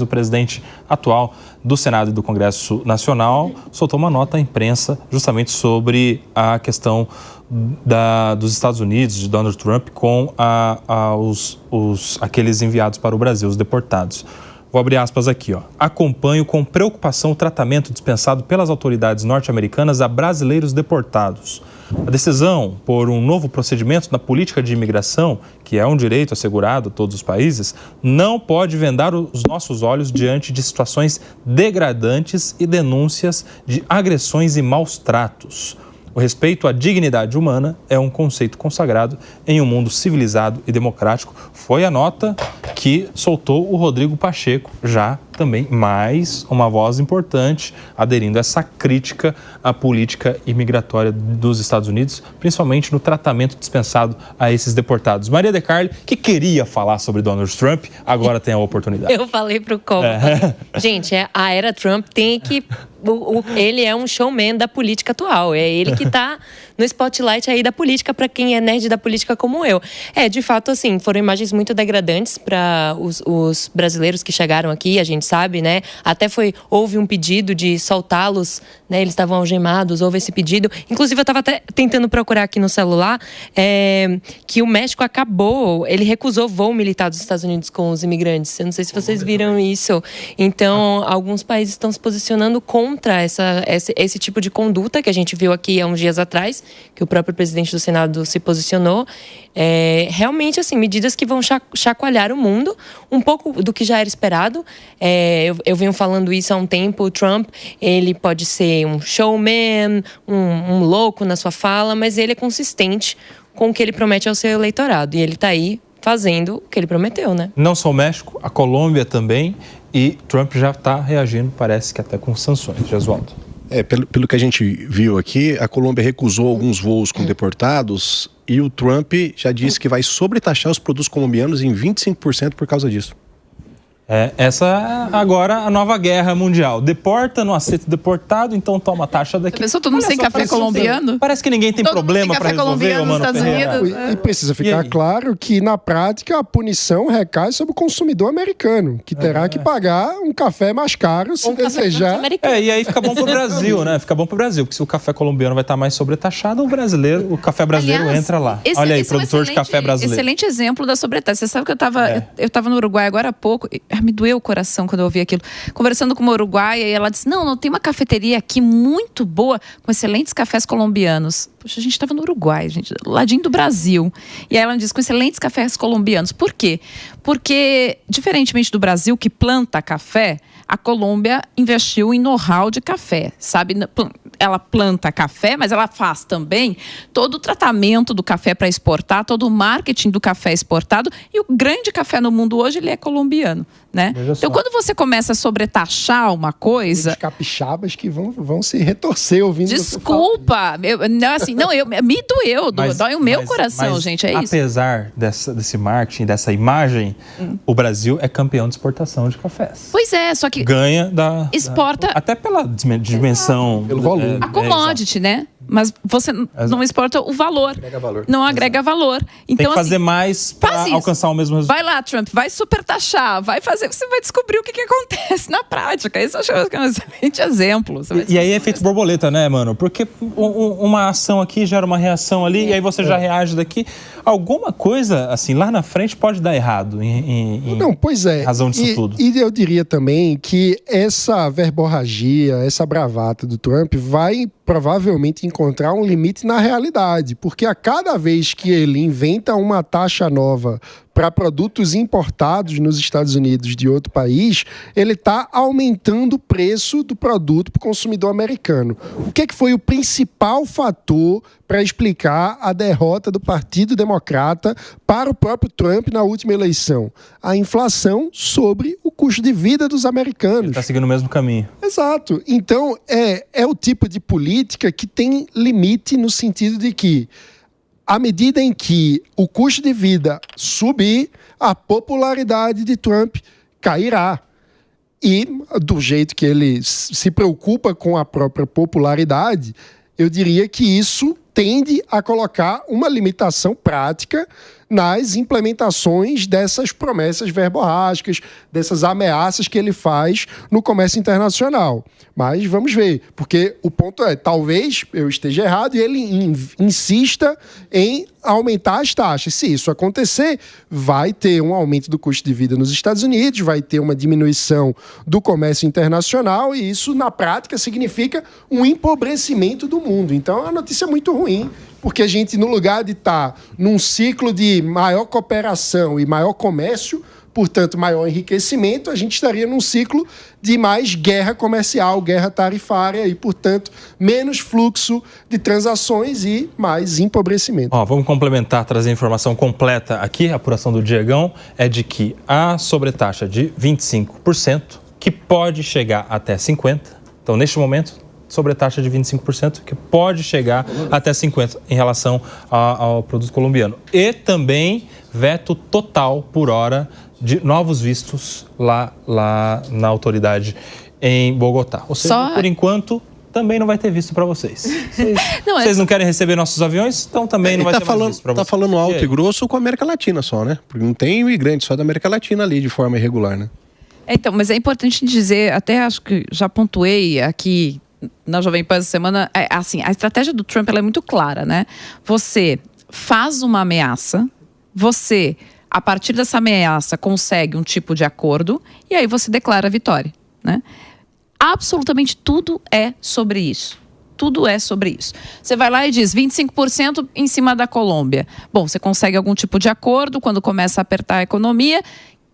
O presidente atual do Senado e do Congresso Nacional soltou uma nota à imprensa justamente sobre a questão dos Estados Unidos, de Donald Trump, com aqueles enviados para o Brasil, os deportados. Vou abrir aspas aqui, ó. Acompanho com preocupação o tratamento dispensado pelas autoridades norte-americanas a brasileiros deportados. A decisão por um novo procedimento na política de imigração, que é um direito assegurado a todos os países, não pode vendar os nossos olhos diante de situações degradantes e denúncias de agressões e maus tratos. O respeito à dignidade humana é um conceito consagrado em um mundo civilizado e democrático. Foi a nota que soltou o Rodrigo Pacheco, já também mais uma voz importante, aderindo a essa crítica à política imigratória dos Estados Unidos, principalmente no tratamento dispensado a esses deportados. Maria De Carli, que queria falar sobre Donald Trump, agora tem a oportunidade. Eu falei pro Copa. Gente, a era Trump tem que... ele é um showman da política atual. É ele que tá no spotlight aí da política, para quem é nerd da política como eu. De fato, assim, foram imagens muito degradantes para os brasileiros que chegaram aqui, a gente sabe, né? Até houve um pedido de soltá-los, né? Eles estavam algemados, houve esse pedido. Inclusive, eu estava até tentando procurar aqui no celular que o México ele recusou voo militar dos Estados Unidos com os imigrantes. Eu não sei se vocês viram isso. Então, alguns países estão se posicionando contra esse tipo de conduta que a gente viu aqui há uns dias atrás, que o próprio presidente do Senado se posicionou. Realmente, assim, medidas que vão chacoalhar o mundo, um pouco do que já era esperado. Eu venho falando isso há um tempo. O Trump, ele pode ser um showman, um louco na sua fala, mas ele é consistente com o que ele promete ao seu eleitorado. E ele está aí fazendo o que ele prometeu, né? Não só o México, a Colômbia também. E Trump já está reagindo, parece que até com sanções. Jesualdo. Pelo que a gente viu aqui, a Colômbia recusou alguns voos com deportados e o Trump já disse que vai sobretaxar os produtos colombianos em 25% por causa disso. Essa agora a nova guerra mundial. Deporta, não aceita deportado, então toma taxa daqui. Pensou todo mundo sem café colombiano? Parece que ninguém tem problema para resolver, nos Estados Unidos. E precisa ficar claro que, na prática, a punição recai sobre o consumidor americano, que terá que pagar um café mais caro se desejar. E aí fica bom pro Brasil, né? Fica bom pro Brasil, porque se o café colombiano vai estar mais sobretaxado, o café brasileiro entra lá. Olha aí, produtor de café brasileiro. Excelente exemplo da sobretaxa. Você sabe que eu tava no Uruguai agora há pouco. Me doeu o coração quando eu ouvi aquilo. Conversando com uma uruguaia, e ela disse, não, tem uma cafeteria aqui muito boa, com excelentes cafés colombianos. Poxa, a gente estava no Uruguai, gente, ladinho do Brasil. E aí ela me disse, com excelentes cafés colombianos. Por quê? Porque, diferentemente do Brasil, que planta café, a Colômbia investiu em know-how de café, sabe? Ela planta café, mas ela faz também todo o tratamento do café para exportar, todo o marketing do café exportado. E o grande café no mundo hoje, ele é colombiano, né? Então, quando você começa a sobretaxar uma coisa... Os capixabas que vão se retorcer ouvindo... Desculpa! Me doeu, dói o meu coração, gente, é isso. Apesar desse marketing, dessa imagem, o Brasil é campeão de exportação de cafés. Pois é, só que... Ganha exporta... até pela dimensão... Pelo volume. A commodity, né? Mas você não exporta o valor. Não agrega valor. Então, tem que fazer mais para alcançar o mesmo resultado. Vai lá, Trump, vai supertaxar, vai fazer, você vai descobrir o que acontece na prática. Esse eu acho que é um excelente exemplo. E aí é efeito borboleta, né, mano? Porque uma ação aqui gera uma reação ali, e aí você já reage daqui. Alguma coisa, assim, lá na frente pode dar errado pois é. Razão disso tudo. E eu diria também que essa verborragia, essa bravata do Trump vai provavelmente encontrar um limite na realidade, porque a cada vez que ele inventa uma taxa nova para produtos importados nos Estados Unidos de outro país, ele está aumentando o preço do produto para o consumidor americano. O que foi o principal fator para explicar a derrota do Partido Democrata para o próprio Trump na última eleição? A inflação sobre o custo de vida dos americanos. Ele está seguindo o mesmo caminho. Exato. Então, é o tipo de política que tem limite no sentido de que, à medida em que o custo de vida subir, a popularidade de Trump cairá. E, do jeito que ele se preocupa com a própria popularidade, eu diria que isso tende a colocar uma limitação prática nas implementações dessas promessas verborrágicas, dessas ameaças que ele faz no comércio internacional. Mas vamos ver, porque o ponto é, talvez eu esteja errado e ele insista em aumentar as taxas. Se isso acontecer, vai ter um aumento do custo de vida nos Estados Unidos, vai ter uma diminuição do comércio internacional e isso, na prática, significa um empobrecimento do mundo. Então, é uma notícia muito ruim, porque a gente, no lugar de estar num ciclo de maior cooperação e maior comércio, portanto, maior enriquecimento, a gente estaria num ciclo de mais guerra comercial, guerra tarifária e, portanto, menos fluxo de transações e mais empobrecimento. Vamos complementar, trazer a informação completa aqui. A apuração do Diegão é de que a sobretaxa de 25%, que pode chegar até 50%. Então, neste momento, sobretaxa de 25%, que pode chegar até 50% em relação ao produto colombiano. E também veto total por hora de novos vistos lá na autoridade em Bogotá. Ou seja, por enquanto, também não vai ter visto para vocês. Vocês não querem receber nossos aviões, então também não vai ter mais visto para vocês. Tá falando alto e grosso com a América Latina só, né? Porque não tem imigrante só da América Latina ali de forma irregular, né? Então, mas é importante dizer, até acho que já pontuei aqui na Jovem Pan essa semana, assim, a estratégia do Trump ela é muito clara, né? Você faz uma ameaça, você, a partir dessa ameaça, consegue um tipo de acordo e aí você declara a vitória, né? Absolutamente tudo é sobre isso. Tudo é sobre isso. Você vai lá e diz 25% em cima da Colômbia. Bom, você consegue algum tipo de acordo quando começa a apertar a economia,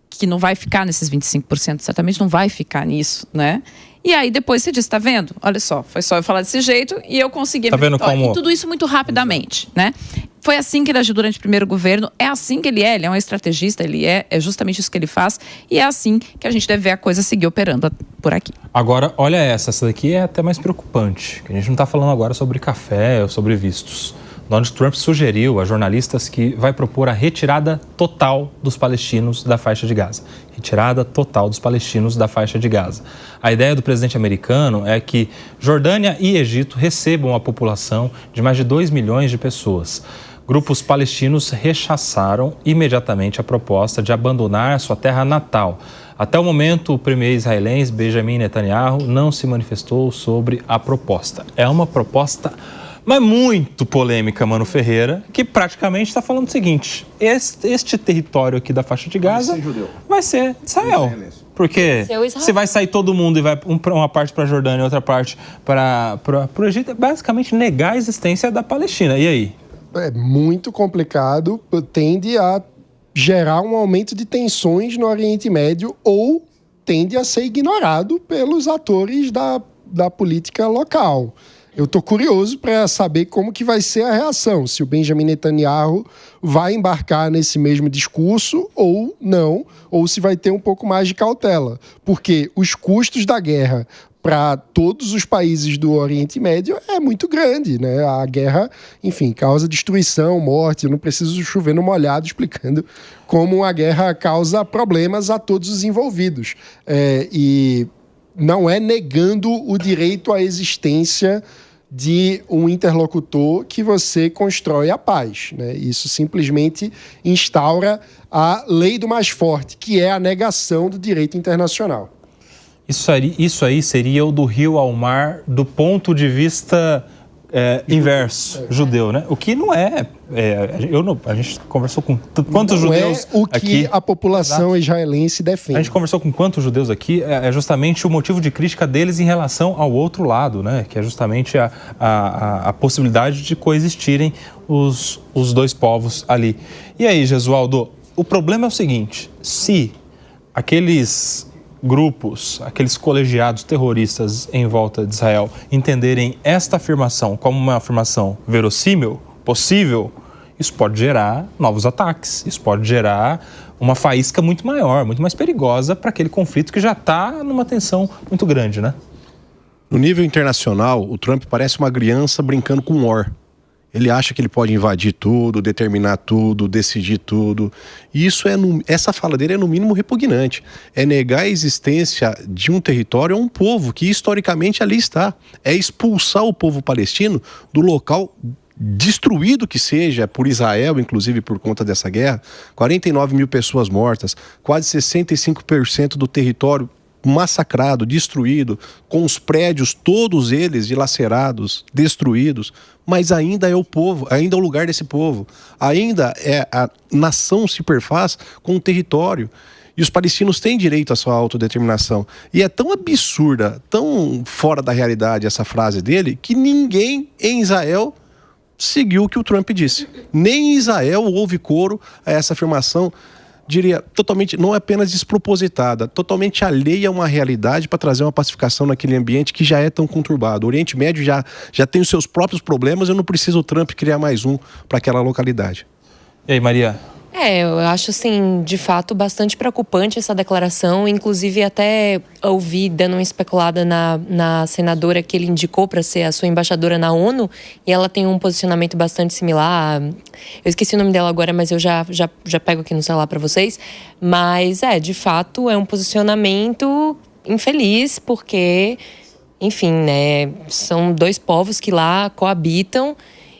que não vai ficar nesses 25%, certamente não vai ficar nisso, né? E aí depois você diz, tá vendo? Olha só, foi só eu falar desse jeito e eu consegui... Tá vendo como... E tudo isso muito rapidamente, né? Foi assim que ele agiu durante o primeiro governo, é assim que ele é um estrategista, é justamente isso que ele faz e é assim que a gente deve ver a coisa seguir operando por aqui. Agora, olha essa daqui é até mais preocupante, que a gente não está falando agora sobre café ou sobre vistos. Donald Trump sugeriu a jornalistas que vai propor a retirada total dos palestinos da faixa de Gaza. Retirada total dos palestinos da faixa de Gaza. A ideia do presidente americano é que Jordânia e Egito recebam a população de mais de 2 milhões de pessoas. Grupos palestinos rechaçaram imediatamente a proposta de abandonar sua terra natal. Até o momento, o premier israelense Benjamin Netanyahu não se manifestou sobre a proposta. É uma proposta... mas muito polêmica, Mano Ferreira, que praticamente está falando o seguinte: este território aqui da faixa de Gaza vai ser Israel. Porque se vai sair todo mundo e vai uma parte para a Jordânia e outra parte para o Egito, é basicamente negar a existência da Palestina. E aí? É muito complicado, tende a gerar um aumento de tensões no Oriente Médio ou tende a ser ignorado pelos atores da política local. Eu estou curioso para saber como que vai ser a reação, se o Benjamin Netanyahu vai embarcar nesse mesmo discurso ou não, ou se vai ter um pouco mais de cautela, porque os custos da guerra para todos os países do Oriente Médio é muito grande, né? A guerra, enfim, causa destruição, morte. Eu não preciso chover no molhado explicando como a guerra causa problemas a todos os envolvidos. E não é negando o direito à existência de um interlocutor que você constrói a paz, né? Isso simplesmente instaura a lei do mais forte, que é a negação do direito internacional. Isso aí seria o do rio ao mar do ponto de vista inverso, judeu, né? O que não é... a gente conversou com quantos judeus aqui... Não é o que aqui, a população israelense defende. A gente conversou com quantos judeus aqui, é justamente o motivo de crítica deles em relação ao outro lado, né? Que é justamente a possibilidade de coexistirem os dois povos ali. E aí, Gesualdo, o problema é o seguinte: se aqueles grupos, aqueles colegiados terroristas em volta de Israel entenderem esta afirmação como uma afirmação verossímil, possível, isso pode gerar novos ataques, isso pode gerar uma faísca muito maior, muito mais perigosa para aquele conflito que já está numa tensão muito grande, né? No nível internacional, o Trump parece uma criança brincando com War. Ele acha que ele pode invadir tudo, determinar tudo, decidir tudo. E isso essa fala dele é no mínimo repugnante. É negar a existência de um território a um povo que historicamente ali está. É expulsar o povo palestino do local destruído que seja por Israel, inclusive por conta dessa guerra, 49 mil pessoas mortas, quase 65% do território massacrado, destruído, com os prédios, todos eles dilacerados, destruídos, mas ainda é o povo, ainda é o lugar desse povo, ainda é a nação se perfaz com o território. E os palestinos têm direito à sua autodeterminação. E é tão absurda, tão fora da realidade essa frase dele, que ninguém em Israel seguiu o que o Trump disse. Nem em Israel houve coro a essa afirmação, diria, totalmente, não é apenas despropositada, totalmente alheia a uma realidade para trazer uma pacificação naquele ambiente que já é tão conturbado. O Oriente Médio já tem os seus próprios problemas, eu não preciso o Trump criar mais um para aquela localidade. E aí, Maria? Eu acho, assim, de fato, bastante preocupante essa declaração. Inclusive, até ouvi dando uma especulada na senadora que ele indicou para ser a sua embaixadora na ONU, e ela tem um posicionamento bastante similar. Eu esqueci o nome dela agora, mas eu já pego aqui no celular para vocês. Mas, de fato, é um posicionamento infeliz, porque, enfim, né, são dois povos que lá coabitam,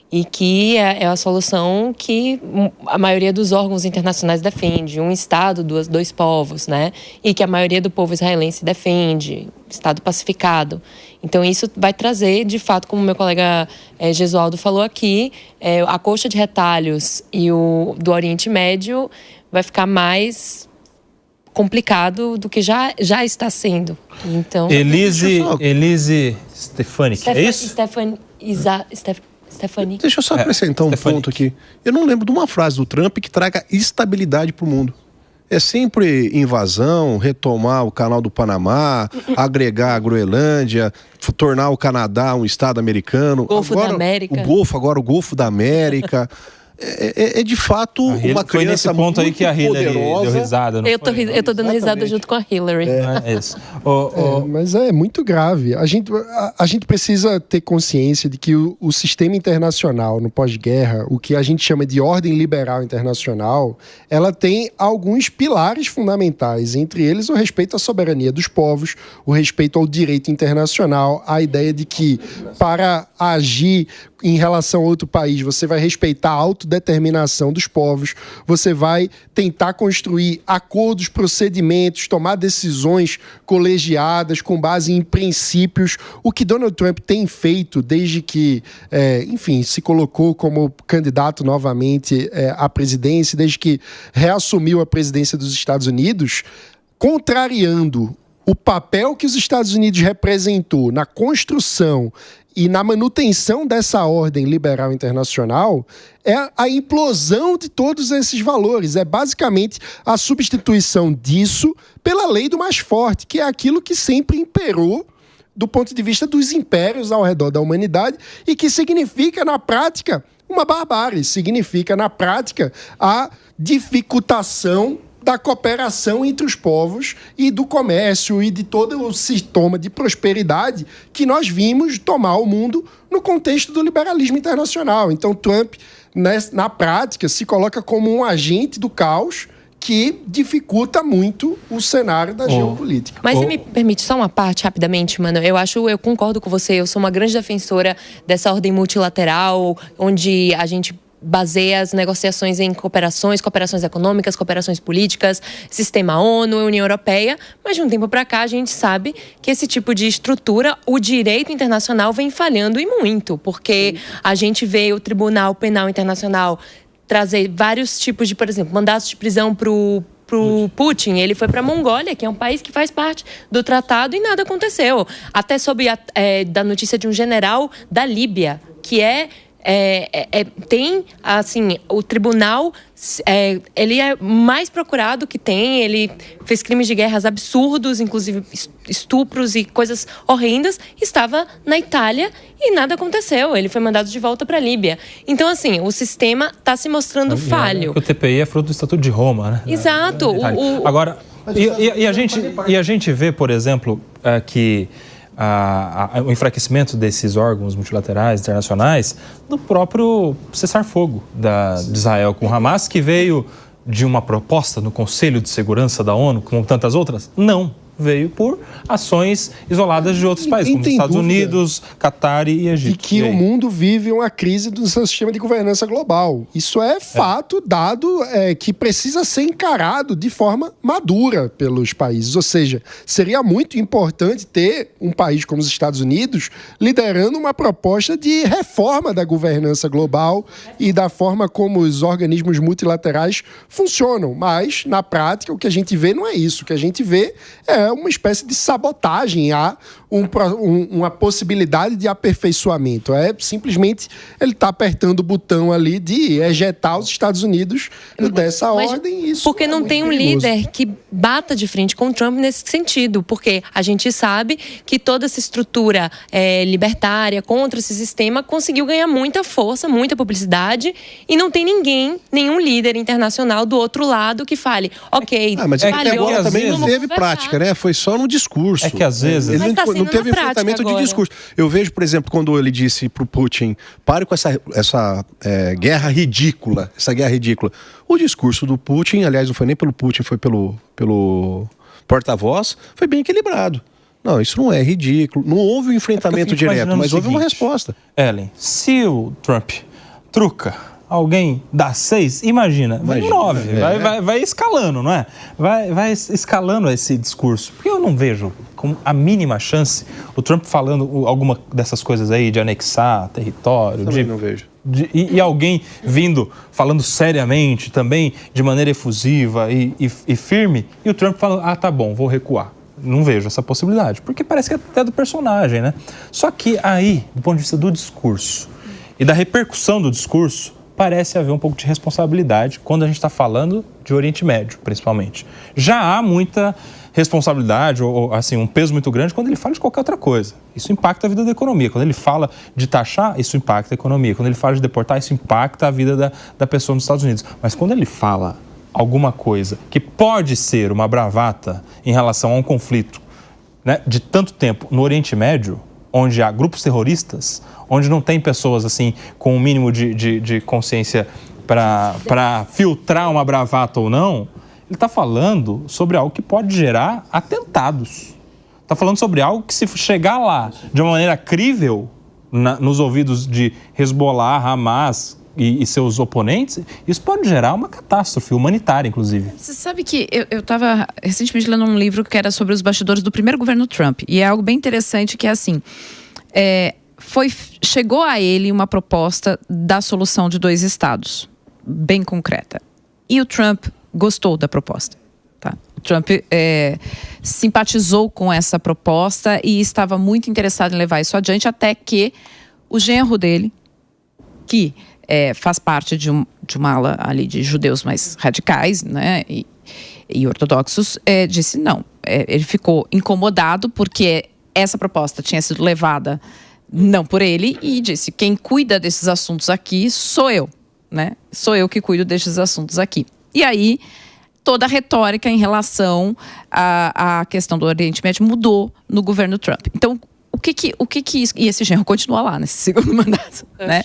e que é a solução que a maioria dos órgãos internacionais defende, um Estado, dois povos, né? E que a maioria do povo israelense defende, Estado pacificado. Então isso vai trazer, de fato, como meu colega Gesualdo falou aqui, a coxa de retalhos e o do Oriente Médio vai ficar mais complicado do que já está sendo. Então, Elise Stefanik, é isso? Stefanik. Deixa eu só acrescentar um ponto aqui. Eu não lembro de uma frase do Trump que traga estabilidade para o mundo. É sempre invasão, retomar o canal do Panamá, agregar a Groenlândia, tornar o Canadá um estado americano. Golfo da América. O Golfo da América. É de fato uma criança. Foi nesse ponto aí que a Hillary deu risada. Eu tô dando risada junto com a Hillary. É isso. Mas é muito grave. A gente precisa ter consciência de que o sistema internacional no pós-guerra, o que a gente chama de ordem liberal internacional, ela tem alguns pilares fundamentais, entre eles o respeito à soberania dos povos, o respeito ao direito internacional, a ideia de que para agir em relação a outro país, você vai respeitar a autodeterminação dos povos, você vai tentar construir acordos, procedimentos, tomar decisões colegiadas com base em princípios, o que Donald Trump tem feito desde que, enfim, se colocou como candidato novamente à presidência, desde que reassumiu a presidência dos Estados Unidos, contrariando o papel que os Estados Unidos representou na construção e na manutenção dessa ordem liberal internacional, é a implosão de todos esses valores. É basicamente a substituição disso pela lei do mais forte, que é aquilo que sempre imperou do ponto de vista dos impérios ao redor da humanidade e que significa, na prática, uma barbárie. Significa, na prática, a dificultação da cooperação entre os povos e do comércio e de todo o sintoma de prosperidade que nós vimos tomar o mundo no contexto do liberalismo internacional. Então, Trump, na prática, se coloca como um agente do caos que dificulta muito o cenário da geopolítica. Mas você me permite só uma parte rapidamente, mano? Eu concordo com você, eu sou uma grande defensora dessa ordem multilateral, onde a gente baseia as negociações em cooperações econômicas, cooperações políticas, sistema ONU, União Europeia, mas de um tempo para cá a gente sabe que esse tipo de estrutura, o direito internacional vem falhando e muito, porque a gente vê o Tribunal Penal Internacional trazer vários tipos de, por exemplo, mandatos de prisão pro Putin. Ele foi para a Mongólia, que é um país que faz parte do tratado, e nada aconteceu. Até soube da notícia de um general da Líbia, que tem, assim, o tribunal, ele é mais procurado que tem, ele fez crimes de guerras absurdos, inclusive estupros e coisas horrendas, estava na Itália e nada aconteceu, ele foi mandado de volta para a Líbia. Então, assim, o sistema está se mostrando falho. O TPI é fruto do Estatuto de Roma, né? Exato. Agora, a gente vê, por exemplo, que o enfraquecimento desses órgãos multilaterais, internacionais, do próprio cessar-fogo de Israel com o Hamas, que veio de uma proposta no Conselho de Segurança da ONU, como tantas outras? Não. veio por ações isoladas de outros países, como os Estados Unidos, Catar e Egito. E que o mundo vive uma crise do seu sistema de governança global. Isso é fato, dado que precisa ser encarado de forma madura pelos países. Ou seja, seria muito importante ter um país como os Estados Unidos liderando uma proposta de reforma da governança global e da forma como os organismos multilaterais funcionam. Mas, na prática, o que a gente vê não é isso. O que a gente vê é uma espécie de sabotagem a uma possibilidade de aperfeiçoamento. É simplesmente ele está apertando o botão ali de ejetar os Estados Unidos dessa ordem. Isso porque não tem um líder que bata de frente com o Trump nesse sentido. Porque a gente sabe que toda essa estrutura libertária contra esse sistema conseguiu ganhar muita força, muita publicidade, e não tem nenhum líder internacional do outro lado que fale, ok, mas agora também não teve prática, né? Foi só no discurso. É que às vezes... Ele não teve enfrentamento de discurso. Eu vejo, por exemplo, quando ele disse pro Putin, pare com essa guerra ridícula, O discurso do Putin, aliás, não foi nem pelo Putin, foi pelo porta-voz, foi bem equilibrado. Não, isso não é ridículo. Não houve um enfrentamento direto, mas houve uma resposta. Ellen, se o Trump truca, alguém dá 6, imagina 9. Vai escalando, não é? Vai escalando esse discurso. Porque eu não vejo com a mínima chance o Trump falando alguma dessas coisas aí de anexar território. Também não vejo. E alguém vindo, falando seriamente também, de maneira efusiva e firme, e o Trump falando, tá bom, vou recuar. Não vejo essa possibilidade, porque parece que é até do personagem, né? Só que aí, do ponto de vista do discurso e da repercussão do discurso, parece haver um pouco de responsabilidade quando a gente está falando de Oriente Médio, principalmente. Já há muita responsabilidade, ou assim, um peso muito grande quando ele fala de qualquer outra coisa. Isso impacta a vida da economia. Quando ele fala de taxar, isso impacta a economia. Quando ele fala de deportar, isso impacta a vida da pessoa nos Estados Unidos. Mas quando ele fala alguma coisa que pode ser uma bravata em relação a um conflito, né, de tanto tempo no Oriente Médio, onde há grupos terroristas, onde não tem pessoas assim com um mínimo de consciência para filtrar uma bravata ou não, ele está falando sobre algo que pode gerar atentados. Está falando sobre algo que, se chegar lá de uma maneira crível nos ouvidos de Hezbollah, Hamas e seus oponentes, isso pode gerar uma catástrofe humanitária, inclusive. Você sabe que eu estava recentemente lendo um livro que era sobre os bastidores do primeiro governo Trump. E é algo bem interessante que é assim... chegou a ele uma proposta da solução de 2 estados, bem concreta. E o Trump gostou da proposta. Tá? O Trump simpatizou com essa proposta e estava muito interessado em levar isso adiante, até que o genro dele, que faz parte de uma ala ali de judeus mais radicais, né, e ortodoxos, disse não. Ele ficou incomodado porque essa proposta tinha sido levada não por ele e disse, quem cuida desses assuntos aqui sou eu, né? Sou eu que cuido desses assuntos aqui. E aí, toda a retórica em relação à questão do Oriente Médio mudou no governo Trump. Então, o que isso... E esse genro continua lá nesse segundo mandato, né?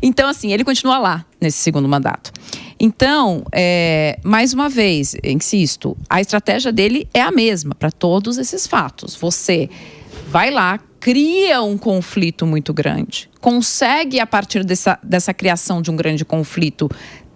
Então, assim, ele continua lá nesse segundo mandato. Então, mais uma vez, insisto, a estratégia dele é a mesma para todos esses fatos. Você vai lá, cria um conflito muito grande, consegue, a partir dessa criação de um grande conflito,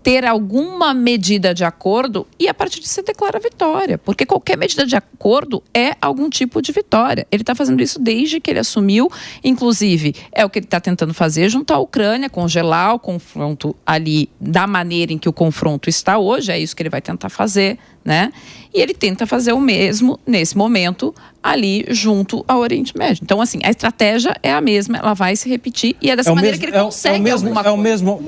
ter alguma medida de acordo e, a partir disso, você declara vitória. Porque qualquer medida de acordo é algum tipo de vitória. Ele está fazendo isso desde que ele assumiu. Inclusive, é o que ele está tentando fazer junto à Ucrânia, congelar o confronto ali da maneira em que o confronto está hoje. É isso que ele vai tentar fazer, né? E ele tenta fazer o mesmo, nesse momento, ali junto ao Oriente Médio. Então, assim, a estratégia é a mesma, ela vai se repetir e é dessa maneira que ele consegue alguma coisa.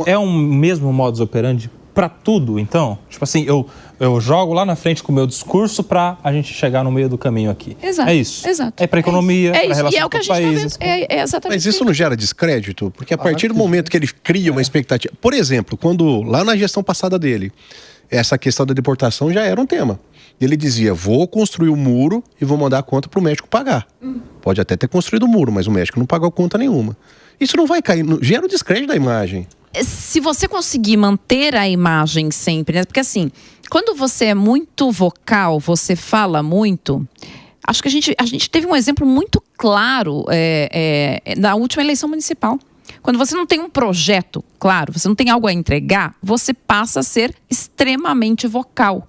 É o mesmo modus operandi para tudo, então? Tipo assim, eu jogo lá na frente com o meu discurso para a gente chegar no meio do caminho aqui. Exato. É isso. Exato. É para a economia, para a relação com os países. É exatamente. Mas isso não gera descrédito? Porque a partir do momento que ele cria uma expectativa... Por exemplo, quando lá na gestão passada dele, essa questão da deportação já era um tema. Ele dizia, vou construir um muro e vou mandar a conta para o México pagar. Pode até ter construído o muro, mas o México não pagou conta nenhuma. Isso não vai cair, gera o descrédito da imagem. Se você conseguir manter a imagem sempre, né? Porque assim, Quando você é muito vocal, você fala muito. Acho que a gente teve um exemplo muito claro na última eleição municipal. Quando você não tem um projeto claro, você não tem algo a entregar, você passa a ser extremamente vocal.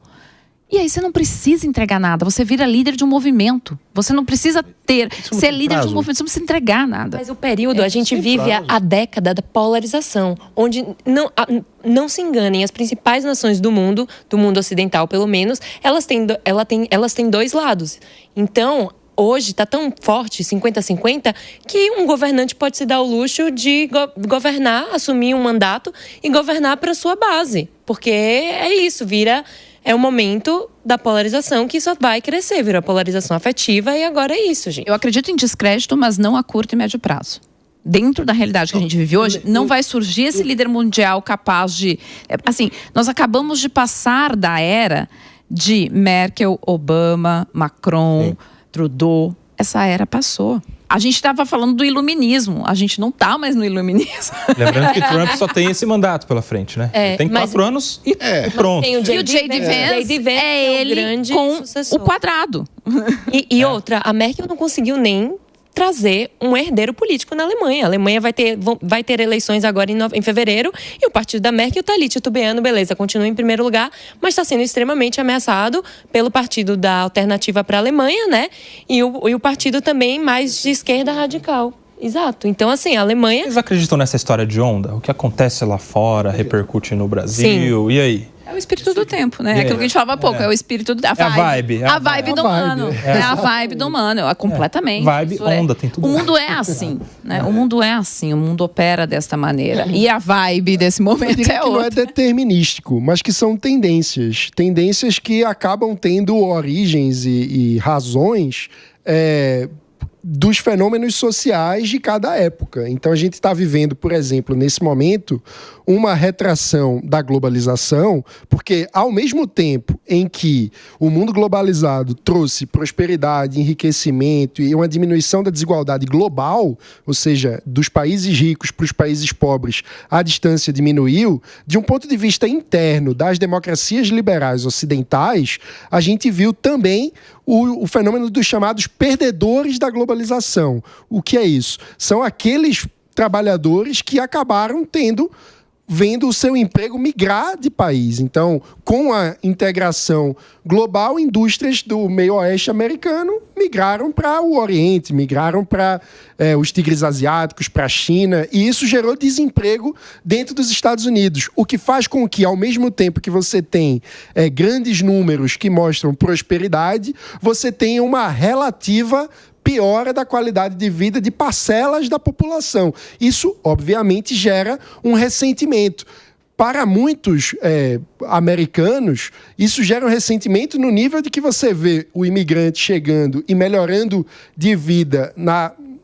E aí você não precisa entregar nada, você vira líder de um movimento. Você não precisa ser líder de um movimento, você não precisa entregar nada. Mas o período, a gente vive a década da polarização, onde não se enganem, as principais nações do mundo ocidental pelo menos, elas têm dois lados. Então, hoje está tão forte, 50-50, que um governante pode se dar o luxo de governar, assumir um mandato e governar para sua base. Porque é isso, é o momento da polarização que só vai crescer, virou a polarização afetiva e agora é isso, gente. Eu acredito em descrédito, mas não a curto e médio prazo. Dentro da realidade que a gente vive hoje, não vai surgir esse líder mundial capaz de... Assim, nós acabamos de passar da era de Merkel, Obama, Macron, Trudeau. Essa era passou. A gente estava falando do iluminismo. A gente não está mais no iluminismo. Lembrando que Trump só tem esse mandato pela frente, né? Tem 4 anos e pronto. Tem o J.D. Vance é ele grande com sucessor. o quadrado. E outra, a Merkel não conseguiu nem trazer um herdeiro político na Alemanha. A Alemanha vai ter eleições agora em fevereiro e o partido da Merkel está ali titubeando, beleza, continua em primeiro lugar, mas está sendo extremamente ameaçado pelo partido da Alternativa para a Alemanha, né? E o partido também mais de esquerda radical. Exato. Então, assim, a Alemanha... Vocês acreditam nessa história de onda? O que acontece lá fora repercute no Brasil? Sim. E aí? É o espírito do tempo, né? É aquilo que a gente falava há pouco, é o espírito a vibe. A vibe do humano. É a vibe do humano, completamente. Vibe, onda, tem tudo. O mundo é assim, né? O mundo é assim, o mundo opera desta maneira. E a vibe desse momento é outra. Não é determinístico, mas que são tendências. Tendências que acabam tendo origens e razões dos fenômenos sociais de cada época. Então a gente está vivendo, por exemplo, nesse momento, uma retração da globalização, porque ao mesmo tempo em que o mundo globalizado trouxe prosperidade, enriquecimento e uma diminuição da desigualdade global, ou seja, dos países ricos para os países pobres, a distância diminuiu, de um ponto de vista interno das democracias liberais ocidentais, a gente viu também o fenômeno dos chamados perdedores da globalização. O que é isso? São aqueles trabalhadores que acabaram vendo o seu emprego migrar de país. Então, com a integração global, indústrias do meio oeste americano migraram para o Oriente, migraram para os tigres asiáticos, para a China, e isso gerou desemprego dentro dos Estados Unidos, o que faz com que, ao mesmo tempo que você tem grandes números que mostram prosperidade, você tenha uma relativa piora da qualidade de vida de parcelas da população. Isso, obviamente, gera um ressentimento. Para muitos americanos, isso gera um ressentimento no nível de que você vê o imigrante chegando e melhorando de vida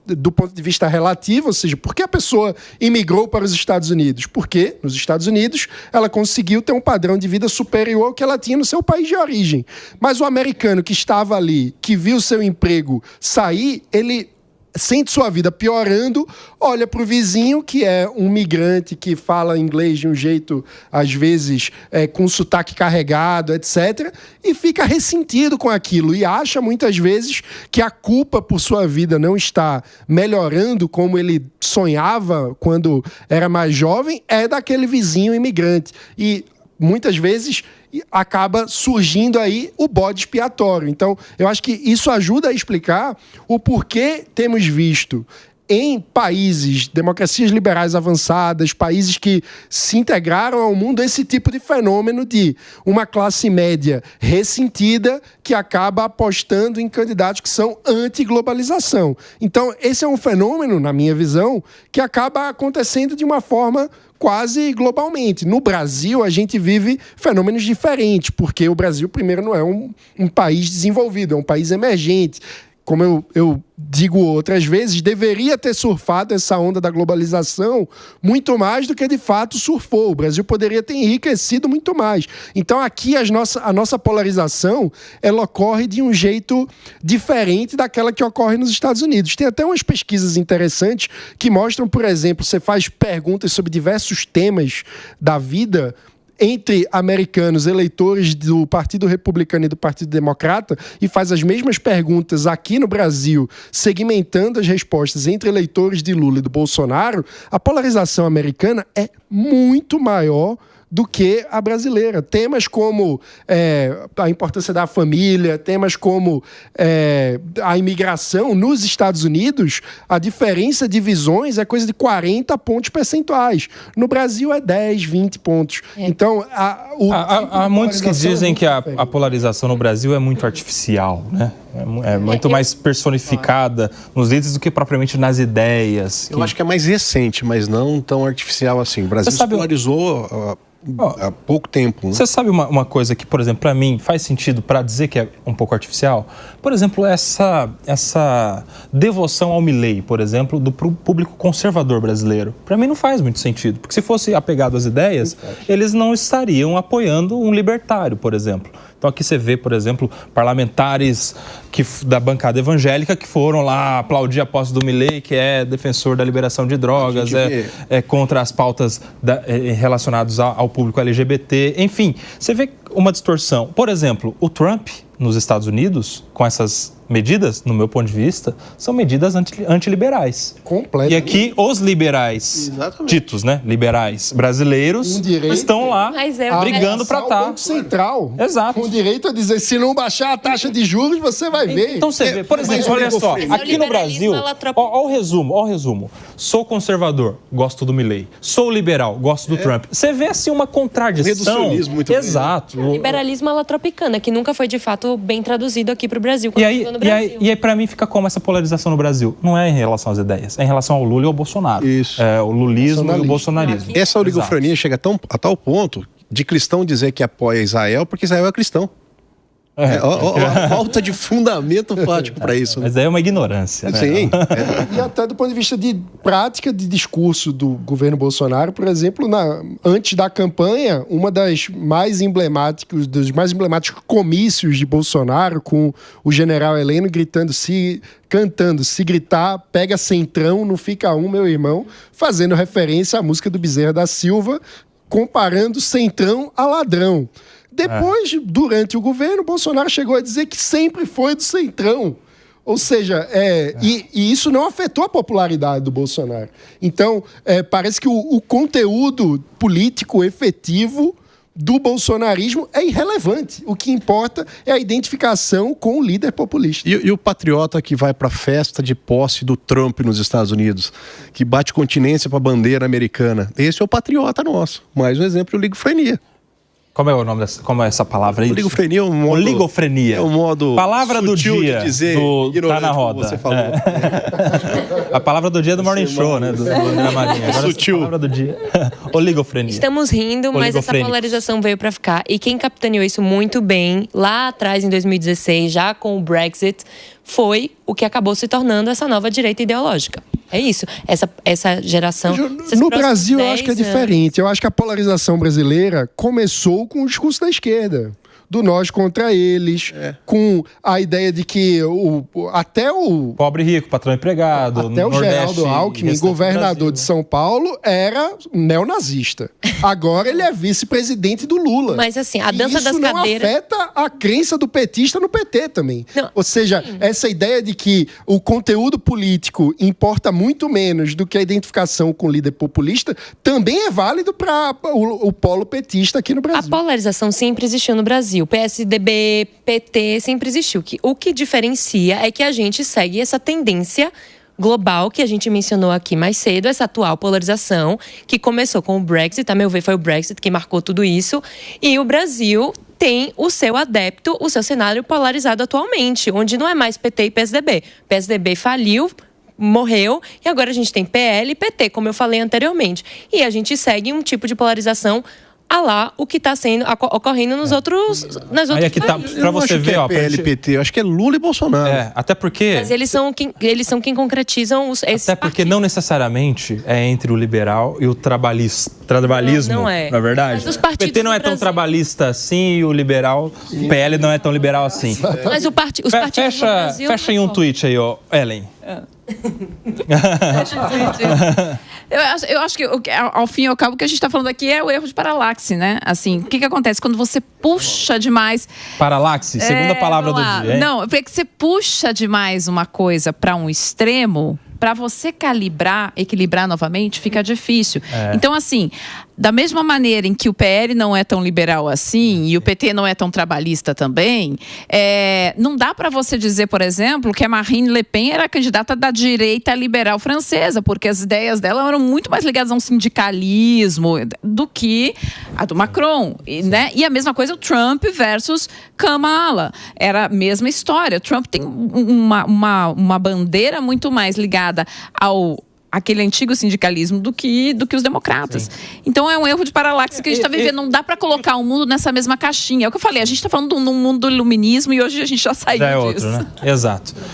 do ponto de vista relativo, ou seja, por que a pessoa imigrou para os Estados Unidos? Porque nos Estados Unidos ela conseguiu ter um padrão de vida superior ao que ela tinha no seu país de origem. Mas o americano que estava ali, que viu seu emprego sair, ele sente sua vida piorando, olha para o vizinho, que é um migrante que fala inglês de um jeito, às vezes, com sotaque carregado, etc., e fica ressentido com aquilo e acha, muitas vezes, que a culpa por sua vida não está melhorando como ele sonhava quando era mais jovem, é daquele vizinho imigrante. E, muitas vezes, acaba surgindo aí o bode expiatório. Então, eu acho que isso ajuda a explicar o porquê temos visto em países, democracias liberais avançadas, países que se integraram ao mundo, esse tipo de fenômeno de uma classe média ressentida que acaba apostando em candidatos que são anti-globalização. Então, esse é um fenômeno, na minha visão, que acaba acontecendo de uma forma quase globalmente. No Brasil, a gente vive fenômenos diferentes, porque o Brasil, primeiro, não é um país desenvolvido, é um país emergente. Como eu digo outras vezes, deveria ter surfado essa onda da globalização muito mais do que de fato surfou. O Brasil poderia ter enriquecido muito mais. Então aqui a nossa polarização, ela ocorre de um jeito diferente daquela que ocorre nos Estados Unidos. Tem até umas pesquisas interessantes que mostram, por exemplo, você faz perguntas sobre diversos temas da vida entre americanos, eleitores do Partido Republicano e do Partido Democrata, e faz as mesmas perguntas aqui no Brasil, segmentando as respostas entre eleitores de Lula e do Bolsonaro, a polarização americana é muito maior do que a brasileira. Temas como a importância da família, temas como a imigração nos Estados Unidos, a diferença de visões é coisa de 40 pontos percentuais. No Brasil é 10, 20 pontos. Então, há muitos que dizem que a polarização no Brasil é muito artificial, né? É muito mais personificada nos líderes do que propriamente nas ideias. Eu acho que é mais recente, mas não tão artificial assim. O Brasil se polarizou há pouco tempo. Né? Você sabe uma coisa que, por exemplo, para mim faz sentido para dizer que é um pouco artificial? Por exemplo, essa devoção ao Milei, por exemplo, do público conservador brasileiro. Para mim não faz muito sentido, porque se fosse apegado às ideias, eles não estariam apoiando um libertário, por exemplo. Então aqui você vê, por exemplo, parlamentares da bancada evangélica que foram lá aplaudir a posse do Milei, que é defensor da liberação de drogas, é contra as pautas relacionadas ao público LGBT. Enfim, você vê uma distorção. Por exemplo, o Trump, nos Estados Unidos, com essas medidas, no meu ponto de vista, são medidas antiliberais. Completamente. E aqui os liberais, ditos, né, liberais brasileiros, estão lá brigando para estar. Banco Central. Exato. Com direito a dizer, se não baixar a taxa de juros, você vai ver. Então você vê, por exemplo, olha só, aqui no Brasil, ó o resumo. Sou conservador, gosto do Milei. Sou liberal, gosto do Trump. Você vê assim uma contradição. Reducionismo muito exato. O liberalismo à la tropicana, que nunca foi de fato bem traduzido aqui para o Brasil. E aí para mim fica como essa polarização no Brasil? Não é em relação às ideias, é em relação ao Lula e ao Bolsonaro. Isso. É o lulismo e o bolsonarismo. Essa oligofrenia chega a tal ponto de cristão dizer que apoia Israel porque Israel é cristão. A falta de fundamento fático para isso. Mas aí é uma ignorância. Né? Sim. E até do ponto de vista de prática de discurso do governo Bolsonaro, por exemplo, antes da campanha, uma dos mais emblemáticos comícios de Bolsonaro, com o general Heleno cantando, se gritar, pega centrão, não fica um, meu irmão, fazendo referência à música do Bezerra da Silva, comparando centrão a ladrão. Depois, durante o governo, Bolsonaro chegou a dizer que sempre foi do centrão. Ou seja, e isso não afetou a popularidade do Bolsonaro. Então, parece que o conteúdo político efetivo do bolsonarismo é irrelevante. O que importa é a identificação com o líder populista. E o patriota que vai para a festa de posse do Trump nos Estados Unidos, que bate continência para a bandeira americana, esse é o patriota nosso. Mais um exemplo de oligofrenia. Como é o nome como é essa palavra aí? Oligofrenia é um modo... Oligofrenia. É um modo palavra do dia de dizer, tá na roda. Você falou. A palavra do dia é do Morning Show, né? Do André Marinho. Agora sutil. A palavra do dia. Oligofrenia. Estamos rindo, mas essa polarização veio para ficar. E quem capitaneou isso muito bem, lá atrás, em 2016, já com o Brexit, foi o que acabou se tornando essa nova direita ideológica. É isso. Essa geração... No Brasil, eu acho que é diferente. Eu acho que a polarização brasileira começou com o discurso da esquerda. Do nós contra eles, com a ideia de que até o... Pobre rico, patrão empregado, até o Geraldo Alckmin, governador de São Paulo, era neonazista. Agora ele é vice-presidente do Lula. Mas assim, a dança das cadeiras... Isso não afeta a crença do petista no PT também. Não. Ou seja, essa ideia de que o conteúdo político importa muito menos do que a identificação com o líder populista também é válido para o polo petista aqui no Brasil. A polarização sempre existiu no Brasil. PSDB, PT, sempre existiu. O que diferencia é que a gente segue essa tendência global que a gente mencionou aqui mais cedo, essa atual polarização que começou com o Brexit, a meu ver foi o Brexit que marcou tudo isso, e o Brasil tem o seu adepto, o seu cenário polarizado atualmente, onde não é mais PT e PSDB. PSDB faliu, morreu, e agora a gente tem PL e PT, como eu falei anteriormente. E a gente segue um tipo de polarização a lá o que está ocorrendo nas outros aqui tá, para você ver, ó, PLPT, eu acho que é Lula e Bolsonaro. Até porque... Mas eles são quem concretizam até porque não necessariamente é entre o liberal e o trabalhismo, não é. Na verdade. Mas o PT não é tão trabalhista assim e o liberal, o PL não é tão liberal assim. Mas os partidos do Brasil... Fecha em um tweet aí, ó, Ellen. Eu acho que, ao fim e ao cabo, o que a gente está falando aqui é o erro de paralaxe, né? Assim, o que acontece? Quando você puxa demais... Paralaxe, segunda palavra do dia, hein? Não, porque você puxa demais uma coisa para um extremo, para você equilibrar novamente, fica difícil. Então, assim, da mesma maneira em que o PL não é tão liberal assim, e o PT não é tão trabalhista também, não dá para você dizer, por exemplo, que a Marine Le Pen era a candidata da direita liberal francesa, porque as ideias dela eram muito mais ligadas a um sindicalismo do que a do Macron, né? E a mesma coisa o Trump versus Kamala. Era a mesma história. O Trump tem uma bandeira muito mais ligada ao aquele antigo sindicalismo do que os democratas. Sim. Então é um erro de paralaxe que a gente está vivendo. Não dá para colocar o mundo nessa mesma caixinha. É o que eu falei, a gente está falando de um mundo do iluminismo e hoje a gente já saiu disso. Outro, né? Exato.